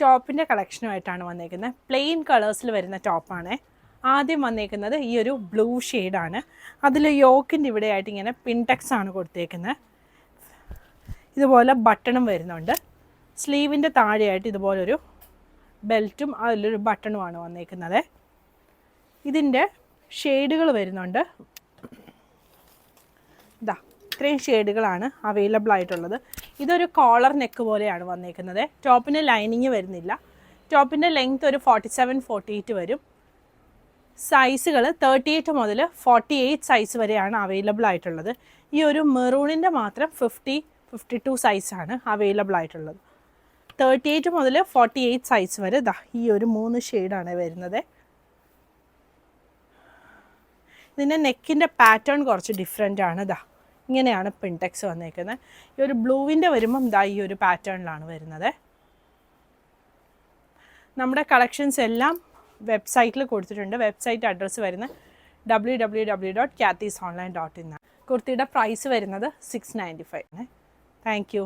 ടോപ്പിൻ്റെ കളക്ഷനുമായിട്ടാണ് വന്നേക്കുന്നത്. പ്ലെയിൻ കളേഴ്സിൽ വരുന്ന ടോപ്പാണ്. ആദ്യം വന്നേക്കുന്നത് ഈ ഒരു ബ്ലൂ ഷെയ്ഡാണ്. അതിൽ യോക്കിൻ്റെ ഇവിടെയായിട്ട് ഇങ്ങനെ പിൻടെക്സ് ആണ് കൊടുത്തേക്കുന്നത്. ഇതുപോലെ ബട്ടണും വരുന്നുണ്ട്. സ്ലീവിൻ്റെ താഴെയായിട്ട് ഇതുപോലൊരു ബെൽറ്റും അതിലൊരു ബട്ടണുമാണ് വന്നേക്കുന്നത്. ഇതിൻ്റെ ഷെയ്ഡുകൾ വരുന്നുണ്ട്. ഇതാ ഇത്രയും ഷെയ്ഡുകളാണ് അവൈലബിൾ ആയിട്ടുള്ളത്. ഇതൊരു കോളർ നെക്ക് പോലെയാണ് വന്നേക്കുന്നത്. ടോപ്പിന് ലൈനിങ് വരുന്നില്ല. ടോപ്പിൻ്റെ ലെങ്ത് ഒരു 47-48 വരും. സൈസുകൾ 38 മുതൽ 48 സൈസ് വരെയാണ് അവൈലബിൾ ആയിട്ടുള്ളത്. ഈ ഒരു മെറൂണിൻ്റെ മാത്രം 50-52 സൈസാണ് അവൈലബിൾ ആയിട്ടുള്ളത്. 38 മുതൽ 48 സൈസ് വരെ ദാ ഈ ഒരു 3 ഷെയ്ഡാണ് വരുന്നത്. ഇതിൻ്റെ നെക്കിൻ്റെ പാറ്റേൺ കുറച്ച് ഡിഫറെൻ്റ് ആണ്. ദാ ഇങ്ങനെയാണ് പിൻടെക്സ് വന്നേക്കുന്നത്. ഈ ഒരു ബ്ലൂവിൻ്റെ വരുമ്പം ദാ ഈ ഒരു പാറ്റേണിലാണ് വരുന്നത്. നമ്മുടെ കളക്ഷൻസ് എല്ലാം വെബ്സൈറ്റിൽ കൊടുത്തിട്ടുണ്ട്. വെബ്സൈറ്റ് അഡ്രസ്സ് വരുന്നത് www.kathysonline.in. കുർത്തിയുടെ പ്രൈസ് വരുന്നത് 695. Thank you.